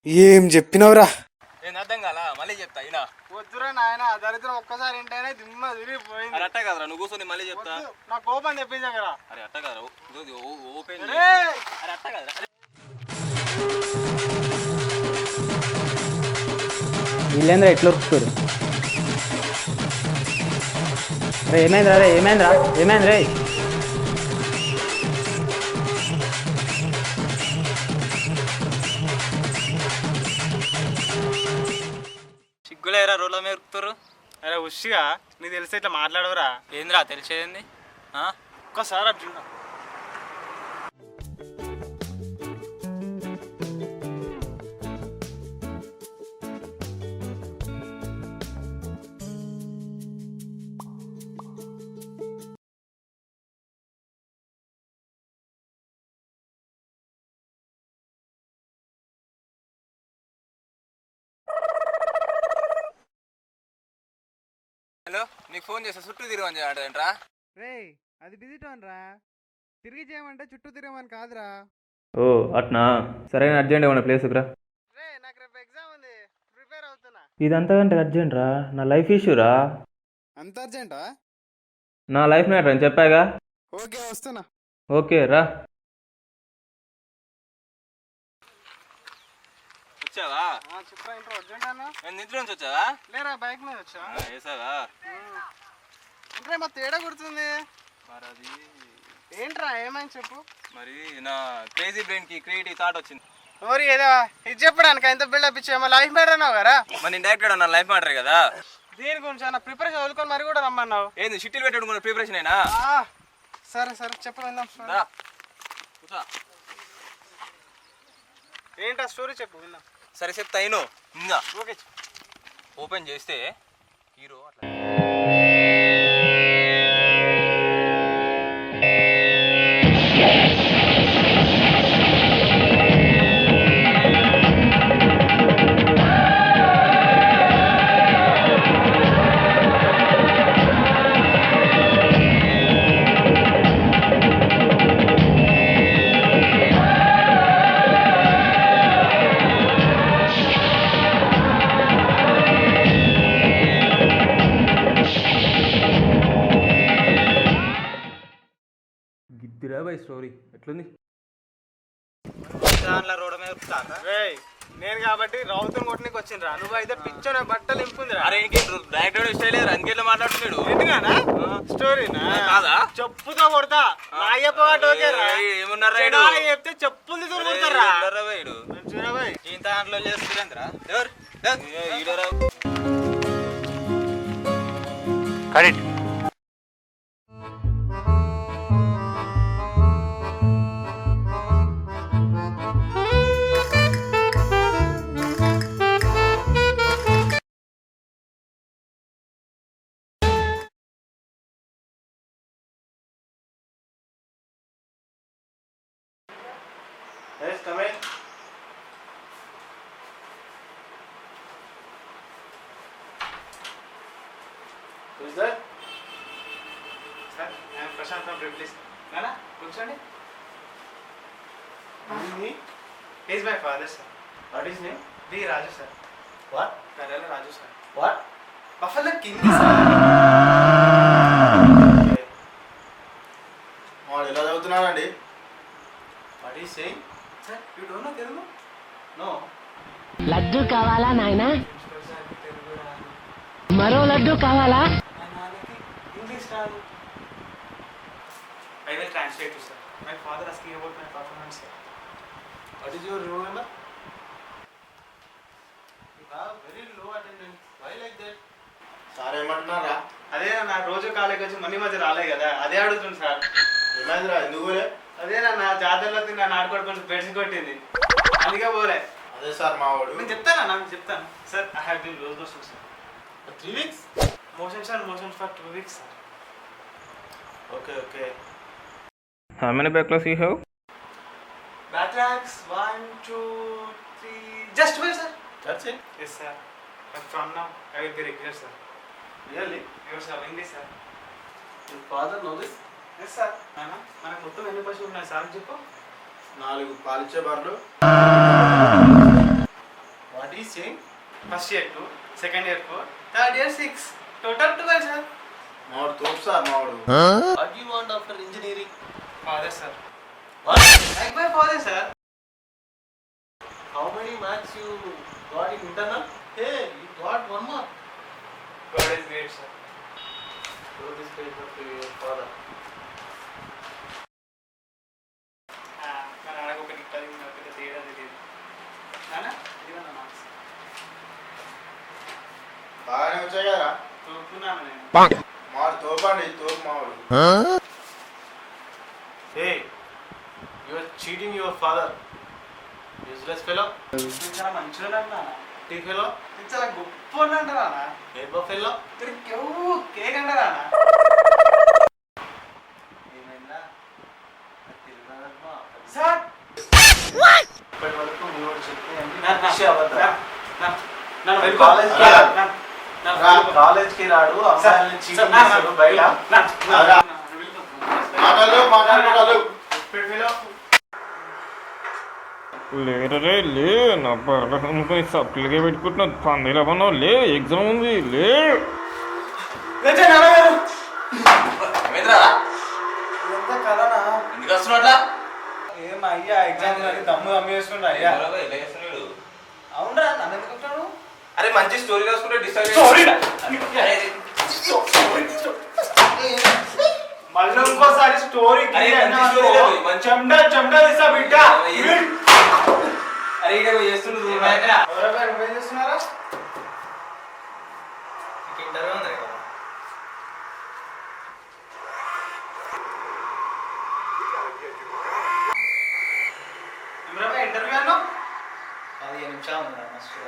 ఏం చెప్పినవురా? నేను అర్థం కాల మళ్ళీ చెప్తా అయినా వద్దురా నాయన దరిద్రం ఒక్కసారి ఇంటనే దిమ్మ తిరిగిపోయింది. అరే అట్ట కదరా నువ్వు కూర్చొని మళ్ళీ చెప్తా. నా కోపం తెప్పించా కదా. అరే అట్ట కదరా ఓపెన్ అరే అరే అట్ట కదరా. వీళ్ళేంద్రా ఎట్లా వస్తారు? రే ఏమైందిరా? రే ఏమైందిరా? ఏమైంది రే? సిగ్గులేరా రోడ్ల మీద ఉరుకుతారు. అరే ఉషిగా నీకు తెలిస్తే ఇట్లా మాట్లాడవరా? ఏందిరా తెలిసేది? ఒక్కసారి అట్లా హలో నీకు ఫోన్ చేస్తా చుట్టూ తిరగని చేయడంట్రా. రే అది బిజిటోన్ రా, తిరిగి చేయమంటే చుట్టూ తిరగమని కాదురా. ఓ అట్నా, సరైన అర్జెంట్ ఏమన్నా ప్లేస్కి రా. రే నాకు రేపు ఎగ్జామ్ ఉంది, ప్రిపేర్ అవుతున్నా. ఇదంతకంటే అర్జెంట్ రా, నా లైఫ్ ఇష్యూ రా. అంత అర్జెంటా? నా లైఫ్ మ్యాటర్ అని చెప్పాగా. ఓకే వస్తున్నా. ఓకే రా. వచ్చావా? చెప్పరా ఇంట్లో అర్జెంట్ అన్నా? నేను ఇంట్లో నుంచి వచ్చావా? లేరా బైక్ మీద వచ్చా. వేసావా? ఇంట్లో మా తేడా కుడుతుంది. మరి అది ఏంట్రా ఏమైంది చెప్పు. మరి నా క్రేజీ బ్రెయిన్ కి క్రియేటివ్ థాట్ వచ్చింది. ఓరి ఏదో ఇది చెప్పడానికి ఎంత బిల్డప్ ఇచ్చామో లైఫ్ మ్యాటర్ అన్నావు కదా. మరి నేను డైరెక్టర్ నా లైఫ్ మ్యాటర్ కదా. దీని గురించి అన్న ప్రిపరేషన్ వదులుకొని మరి కూడా రమ్మన్నావు. ఏంది షిట్టీలు పెట్టడం ప్రిపరేషన్ అయినా? సరే సరే చెప్పు విందాం. ఏంటా స్టోరీ చెప్పు విందాం. సరే చెప్తా అయిను. ఇంకా ఓకే ఓపెన్ చేస్తే హీరో అట్లా గిద్దిరా బై స్టోరీ ఎట్లుంది? రోడ్ మీద ఉరుకుతారా? నేను కాబట్టి రౌతుని కొట్టనికి వచ్చిండ్రా, నువ్వు అయితే పిచ్చోనే బట్టలు ఇంపుందిరా. అరే డైరెక్టర్ ఇష్టం లేదు అందుకే మాట్లాడుతున్నాడు. ఎందుకనా స్టోరీనా కాదా? చెప్పుతో కొడతా. నా చెప్పవాటి ఓకేరా, ఏమున్నారా చెప్తే చెప్పులు కొడతారా. ఇంత దాంట్లో చేస్తుందిరా ఎవరు correct. Yes, come in. Who is that? Sir, I am Prashant from Ripley. Nana, కూర్చోండి. He is my father, sir. What is name? B. Raju, sir. What? Karala Raju, sir. What? Buffalo King, sir. వాడు ఎలా చదువుతున్నాడండి? What is saying? Sir, you don't know Telugu? No. Laddu కావాలా నాయనా? మరో లడ్డు కావాలా? English రాదు. I will translate you, sir. My father asking about my performance, sir. What is your roll number? You have very low attendance. Why like that? Sir ఏమంటున్నారా? అదే నా రోజు college వచ్చి మనీ మధ్య రాలే కదా, అదే అడుగుతుంది సార్. ఏమైందిరా ఎందుకు పోలే? అదే నా జాతరలో నన్ను ఆడుకోవడం కొంచెం బెడ్స్ కొట్టింది, అందుకే పోలే. అదే సార్ మా వాడు. నేను చెప్తానా, నాకు చెప్తాను sir. I have been loose motion sir. 3 weeks? Motion for 2 weeks sir. Okay, okay. How many backlogs you have? Backlogs 1, 2, 3, just 12 sir. That's it? Yes sir. But from now I will be regular sir. Really? Yours are English sir. Your father know this? Yes sir. మనకు మొత్తం ఎన్ని పశువులు ఉన్నాయి sir చెప్పు. 4 పాలిచ్చే బర్రెలు, first year 2, second year 4, third year 6, total 12 sir. మావాడు తోపు సార్ మావాడు. What do you want after engineering? Father sir. What? Like my father sir. How many marks you got in internal? Hey, you got one mark. God is great sir. Show this paper to your father. మా నాన్నకు ఒకటి ఇట్లా పెద్ద తేడా తెలియదు. నాన్న ఇదిగో నా మార్క్స్. బాగానే వచ్చాయి కదా. తోపుకున్నాను నేను. మావాడు తోపండి తోపు మావాడు. Hey, you are cheating your father. Useless fellow. నేను చాలా మంచిగా నాన్న. Tea fellow. నేను చాలా గొప్ప అంటారా నాన్న. Neighbor fellow. కేక్ అంటారా నాన్న. ఏమైందా? సార్ ఇప్పటి వరకు నువ్వు చెప్పే కాలేజ్కి రాడు, అమ్మాయిల్ని చీటింగ్ చేస్తాడు బయట. మాటలు లేరే లే నా అనుకుని సప్లిగా పెట్టుకుంటున్నా పందిలా పన్నావు లే ఎగ్జామ్ ఉంది లే ఏమైందిరా ఎంత కలనా ఎందుకు వస్తున్నట్లా ఏం అయ్యా ఎగ్జామ్ దమ్ము చేసుకుంటా అయ్యా. ఇలా చేస్తున్నాడు అవునరా నన్ను ఎందుకు వస్తున్నాడు? అరే మంచి స్టోరీ రాసుకుంటే డిసైడ్ మళ్ళీ ఇంకోసారి స్టోరీ అరే మంచి స్టోరీ లేదు, మంచి చెమటా తీసా బిడ్డ. అరే ఇక్కడ చేస్తుండ్రు ఎవరు చేస్తున్నారా? ఇంటర్వ్యూ ఉంది కదా. ఇంటర్వ్యూ అన్నా 15 నిమిషాలు ఉంది కదా మస్తు.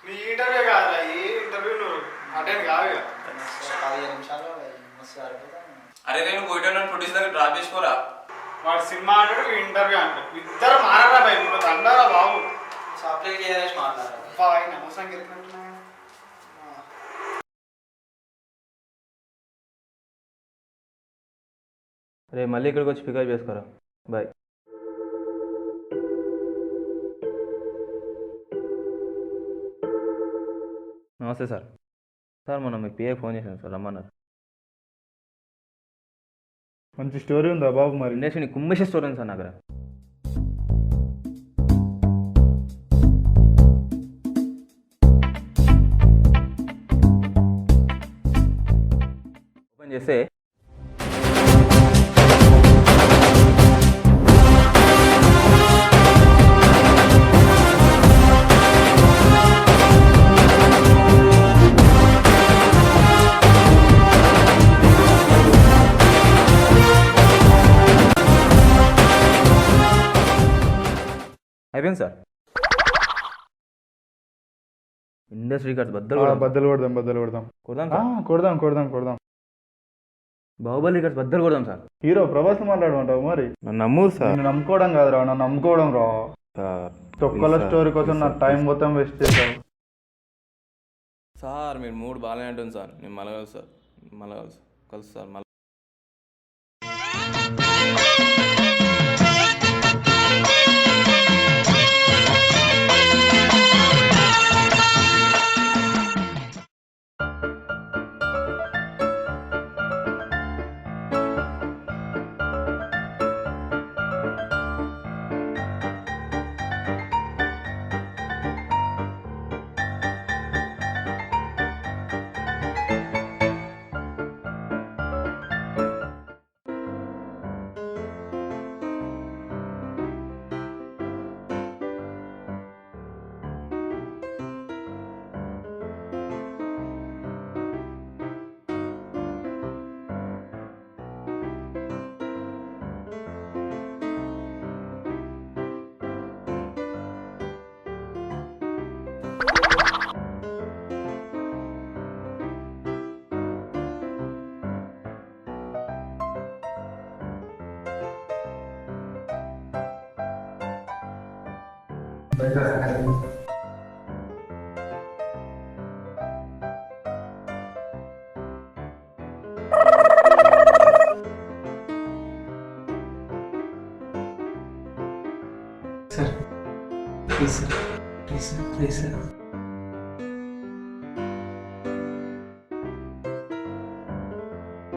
నీ ఇంటర్వ్యూ కాదురా ఈ ఇంటర్వ్యూ నువ్వు అటెండ్ కావు ఇక. 15 నిమిషాలు మస్తు సరిపోతాను. అరే నేను పోయిటో ప్రొడ్యూసర్ దగ్గర డ్రాప్ చేసుకోరా వాడు సినిమా అంటాడు ఇంటర్వ్యూ అంటాడు. ఇద్దరు మారారా భయ నువ్వు అంటారా బాబు. అప్లై చేసి మాట్లాడాలి. ఆయన అవసరం గెలుపుకుంటున్నా. రే మళ్ళీ ఇక్కడికి వచ్చి పికప్ చేసుకోరా. బాయ్. నమస్తే సార్. సార్ మొన్న మీ పిఏ ఫోన్ చేశాను సార్, రమ్మన్నారు. మంచి స్టోరీ ఉందా బాబు? మరి ఇండస్ట్రీ కుమ్మేసే స్టోరీ ఉంది సార్ నా దగ్గర. ఓపెన్ చేస్తే అయిపోయింది సార్. ఇండస్ట్రీ కార్డ్స్ బద్దలు బద్దలు కొడదాం కొడదాం సార్. కొడదాం. బాహుబలి రికార్డ్స్ బద్దలు కొడదాం సార్. హీరో ప్రభాస్ మాట్లాడమంటావు మరి? నన్ను నమ్ము సార్. నేను నమ్ముకోవడం కాదురా, నన్ను నమ్ముకోవడం రా. సార్ తొక్కల స్టోరీ కోసం నా టైం మొత్తం వేస్ట్ చేశావు సార్. మీరు మూడు బాగానే ఉంటుంది సార్. నేను మళ్ళీ కలుసు సార్. మళ్ళీ please sir please sir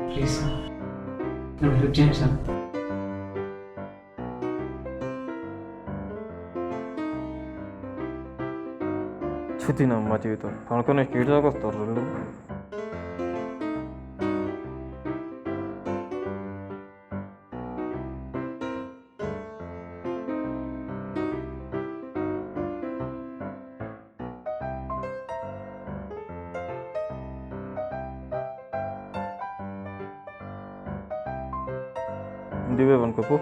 please sir నన్ను హెల్ప్ చేయండి సార్. తినమ్మా జీవితం పనుకొని స్పీడ్ దాకా వస్తారు రెండు. ఇంటివే అనుకోపు.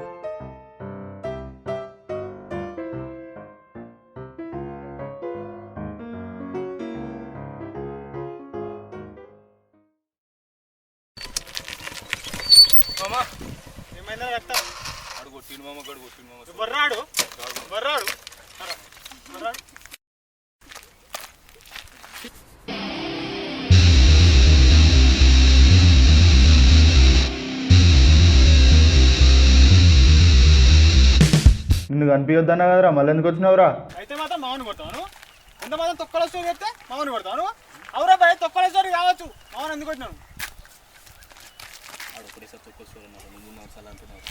మామా ఏమైందా రక్తం? అడు కొట్టిండు మామ, గడు కొట్టిండు మామ. బర్రాడు బర్రాడు బర్రాడు. నిన్ను కనిపించొద్దన్నా కదరా, మళ్ళీ ఎందుకు వచ్చినావురా? అయితే మాత్రం మామూలు కొడతాను. ఎంత మాత్రం తొక్కల స్టోరీ చెప్తే మామూలు కొడతాను. అవురా భయ తొక్కల స్టోరీ కావచ్చు, మామూలు ఎందుకు వచ్చినాను? ఆడు ఒకటేసారి తొక్కొస్తారు అన్నారు, ముందు మాసాలు అంటున్నారు.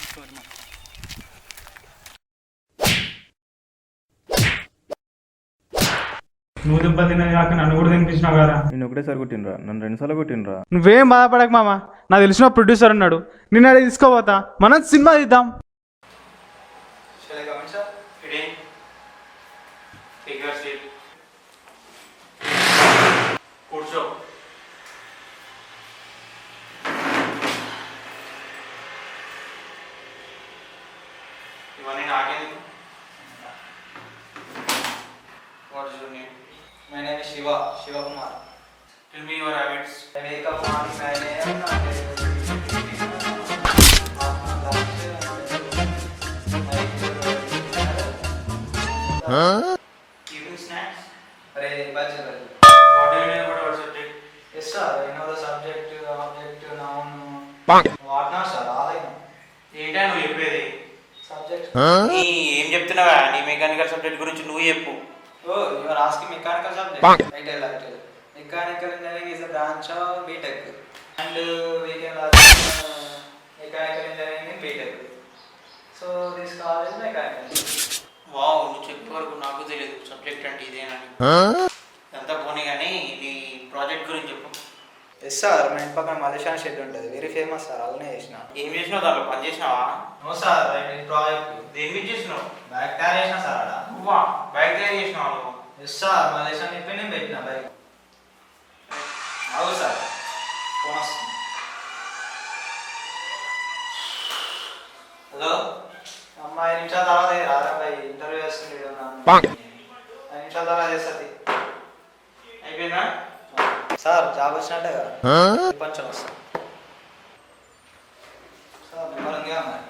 నువ్వు దెబ్బ తిన్నది కాక నన్ను కూడా తినిపించినావు కదా. నేను ఒకటేసారి కొట్టినరా, నన్ను 2 సార్లు కొట్టినరా. నువ్వేం బాధపడక మామ, నాకు తెలిసిన ప్రొడ్యూసర్ ఉన్నాడు, నిన్న అడిగి తీసుకోపోతా, మనం సినిమా తీద్దాం. Shall I come in, sir? Get in. Take your seat. కూర్చో. ఇవన్నీ నాకేందుకు? What is your name? My name is Shiva Kumar. Tell me your habits. I wake up morning 9 a.m. Evening snacks. Bachelor. What do you know about our subject? Yes sir, I know the subject, object, noun. What not sir, all I know. ఏంటా నువ్వు చెప్పేది? Subject. నీ ఏం చెప్తున్నావా? నీ mechanical subject గురించి నువ్వు చెప్పు. Oh, you are asking mechanical subject. I tell. Mechanical engineering is a branch of BTech. And we can learn mechanical engineering in BTech. So this college is mechanical. Wow, నువ్వు చెప్పే వరకు నాకు తెలియదు subject అంటే ఇదేనని. అంతా పోనీ కానీ నీ ప్రాజెక్ట్ గురించి చెప్పు. Yes sir, మా ఇంటి పక్కన మలేషియా షెడ్ ఉంటుంది, వెరీ ఫేమస్ సార్, అలానే చేసిన. ఏం చేసినావు దాంట్లో? పని చేసినావా? నో సార్, ఐ ప్రాజెక్ట్ దేని మీద చేసినావు? బ్యాక్ తయారు చేసిన సార్ అలా. నువ్వా బైక్ తయారు చేసినావు నువ్వు? ఎస్ సార్, మలేషియా చెప్పి నేను పెట్టిన బైక్. అవును సార్, ఫోన్ వస్తుంది. హలో అమ్మా, 5 నిమిషాల తర్వాత రారా బాయ్, ఇంటర్వ్యూ చేస్తుంది 5 నిమిషాల తర్వాత చేస్తుంది. అయిపోయిందా? సార్ జాబ్ వచ్చినట్టే కదా, పంచం వస్తుంది సార్. నెంబర్ ఉంది కదా మరి.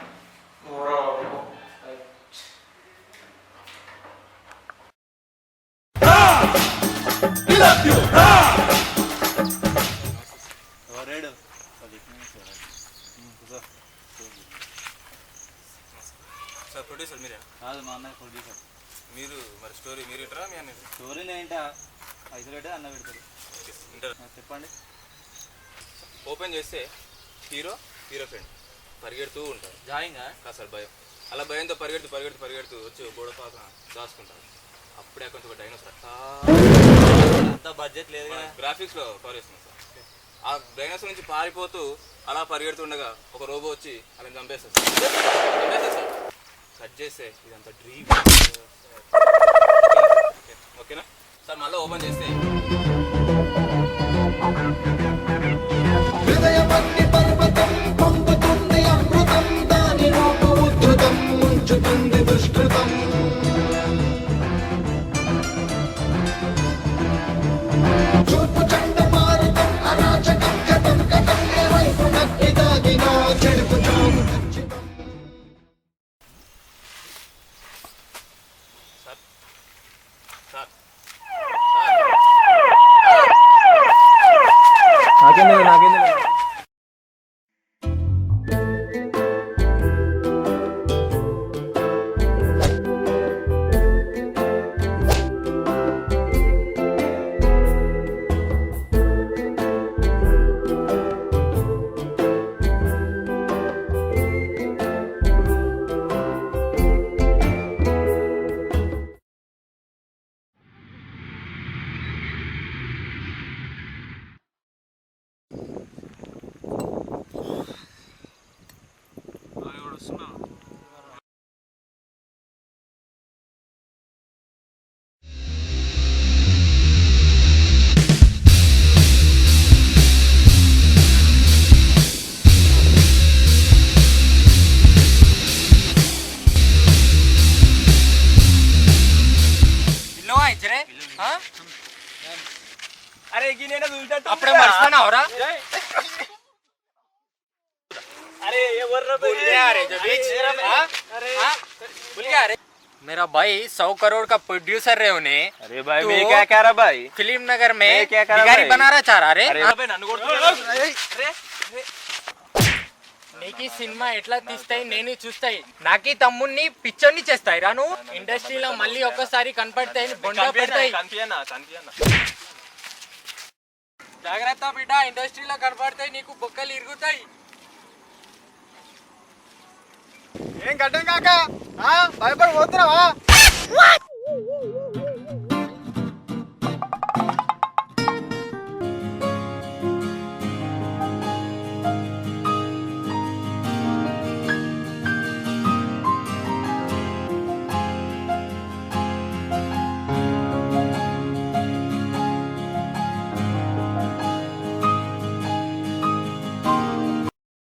సార్ ప్రొడ్యూసర్ మీరే? కాదు, మా అన్నయ్య ప్రొడ్యూసర్. మీరు మరి స్టోరీ మీరు ఇంటారా మీ అన్న? స్టోరీలు ఏంటా, ఐసోలేటే అన్న పెడతారు. ఇంటర్ చెప్పండి. ఓపెన్ చేస్తే హీరో ఫ్రెండ్ పరిగెడుతూ ఉంటారు. జాయింగా కాసారి భయం, అలా భయంతో పరిగెడుతూ వచ్చి గోడ పక్కన దాచుకుంటారు. అప్పుడే కొంచెం ఒక డైనోసార్ అంత బడ్జెట్ లేదు కదా. గ్రాఫిక్స్లో కవర్ చేస్తున్నాం సార్. ఆ డైనోసార్ నుంచి పారిపోతూ అలా పరిగెడుతుండగా ఒక రోబో వచ్చి అలా చంపేస్తారు సార్. కట్ చేస్తే ఇదంతా డ్రీమ్. ఓకేనా సార్? మళ్ళీ ఓపెన్ చేస్తే నాకేంది అరే నేను చూసినట్టు అప్పుడే మర్చిపోయినావురా अरे ये बोल रहा भूल गया रे जो बीच अरे भूल गया रे मेरा भाई 100 करोड़ का प्रोड्यूसर रहे उन्हें अरे भाई मैं क्या कह रहा भाई फिल्म नगर में भिखारी बना रहा चाह रहा रे अरे నన్ను కొడుతున్నాడు నీకి సినిమా ఎట్లా తీస్తాయి నేను చూస్తాయి నాకి తమ్ముణ్ణి పిక్చర్ని చేస్తాయి రా నువ్వు ఇండస్ట్రీలో మళ్ళీ ఒక్కసారి కనపడతాయి బొండా పెడతాయి జాగ్రత్త బిడ్డ ఇండస్ట్రీలో కనపడతాయి నీకు బొక్కలు ఇరుగుతాయి ఏం గడ్డం కాక భయపడి పోతున్నావా